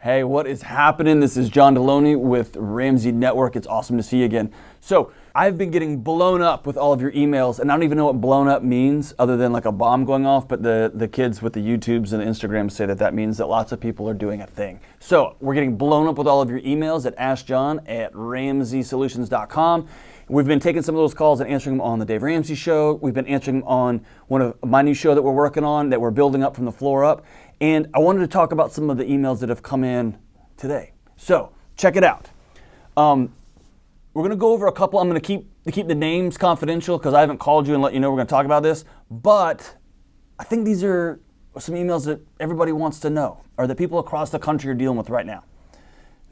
Hey, what is happening? This is John Delony with Ramsey Network. It's awesome to see you again. So I've been getting blown up with all of your emails, and I don't even know what blown up means other than like a bomb going off, but the kids with the YouTubes and the Instagrams say that means that lots of people are doing a thing. So we're getting blown up with all of your emails at askjohn@ramseysolutions.com. We've been taking some of those calls and answering them on the Dave Ramsey Show. We've been answering them on one of my new show that we're working on, that we're building up from the floor up. And I wanted to talk about some of the emails that have come in today. So check it out. We're going to go over a couple. I'm going to keep the names confidential because I haven't called you and let you know we're going to talk about this. But I think these are some emails that everybody wants to know, or that people across the country are dealing with right now.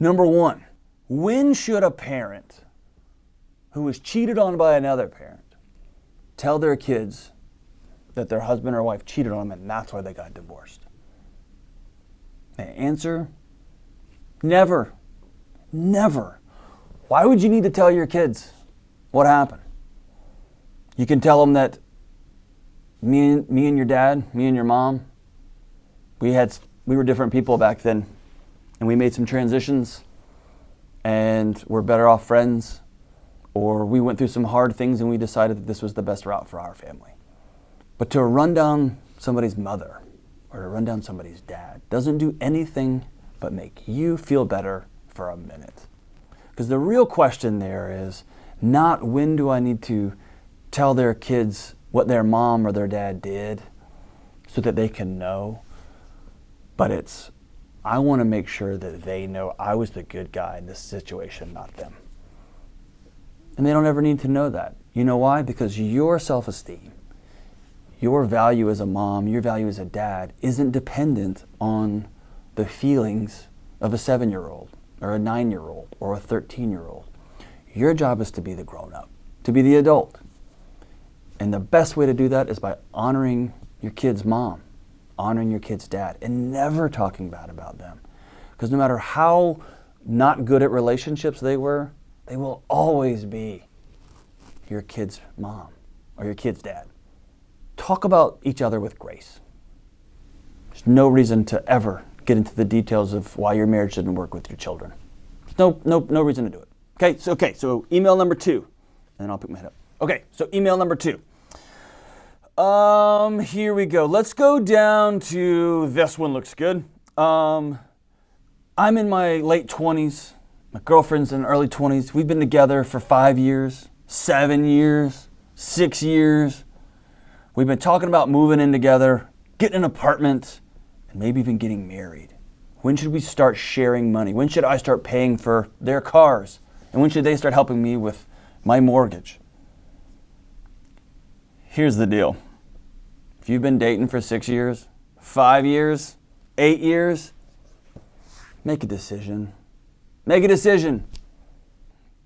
Number one, when should a parent who was cheated on by another parent tell their kids that their husband or wife cheated on them and that's why they got divorced? The answer, never. Never. Why would you need to tell your kids what happened? You can tell them that me and your dad, me and your mom, we were different people back then, and we made some transitions, and we're better off friends, or we went through some hard things and we decided that this was the best route for our family. But to run down somebody's mother or to run down somebody's dad doesn't do anything but make you feel better for a minute. Because the real question there is not when do I need to tell their kids what their mom or their dad did so that they can know, but it's I want to make sure that they know I was the good guy in this situation, not them. And they don't ever need to know that. You know why? Because your self-esteem, your value as a mom, your value as a dad isn't dependent on the feelings of a 7-year-old or a 9-year-old or a 13-year-old. Your job is to be the grown-up, to be the adult. And the best way to do that is by honoring your kid's mom, honoring your kid's dad, and never talking bad about them. Because no matter how not good at relationships they were, they will always be your kid's mom or your kid's dad. Talk about each other with grace. There's no reason to ever get into the details of why your marriage didn't work with your children. There's no reason to do it. Okay, so email number 2, and then I'll pick my head up. Okay, so email number 2. Here we go. Let's go down to this one. Looks good. I'm in my late 20s. My girlfriend's in her early 20s. We've been together for 5 years, 7 years, 6 years. We've been talking about moving in together, getting an apartment, and maybe even getting married. When should we start sharing money? When should I start paying for their cars? And when should they start helping me with my mortgage? Here's the deal. If you've been dating for 6 years, 5 years, 8 years, make a decision. Make a decision.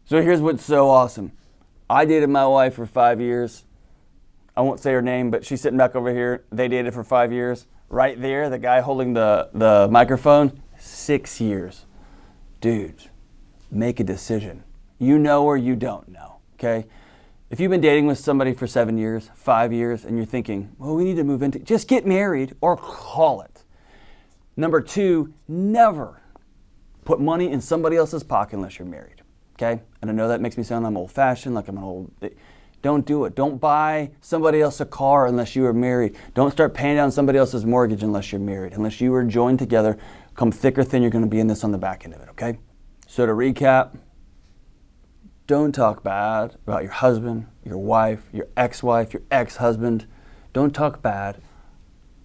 So here's what's so awesome. I dated my wife for 5 years. I won't say her name, but she's sitting back over here. They dated for 5 years. Right there, the guy holding the microphone, 6 years. Dude, make a decision. You know or you don't know, okay? If you've been dating with somebody for 7 years, 5 years, and you're thinking, well, we need to move into, just get married or call it. Number 2, never put money in somebody else's pocket unless you're married, okay? And I know that makes me sound I'm old-fashioned, like I'm an old... Don't do it. Don't buy somebody else a car unless you are married. Don't start paying down somebody else's mortgage unless you're married. Unless you are joined together, come thick or thin, you're going to be in this on the back end of it, okay? So to recap, don't talk bad about your husband, your wife, your ex-wife, your ex-husband. Don't talk bad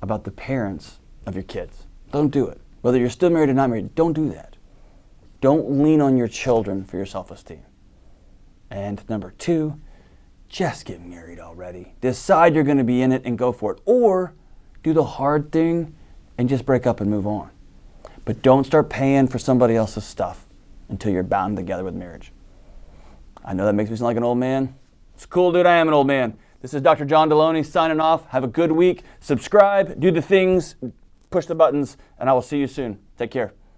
about the parents of your kids. Don't do it. Whether you're still married or not married, don't do that. Don't lean on your children for your self-esteem. And number 2, just get married already. Decide you're going to be in it and go for it. Or do the hard thing and just break up and move on. But don't start paying for somebody else's stuff until you're bound together with marriage. I know that makes me sound like an old man. It's cool, dude. I am an old man. This is Dr. John Delony signing off. Have a good week. Subscribe, do the things, push the buttons, and I will see you soon. Take care.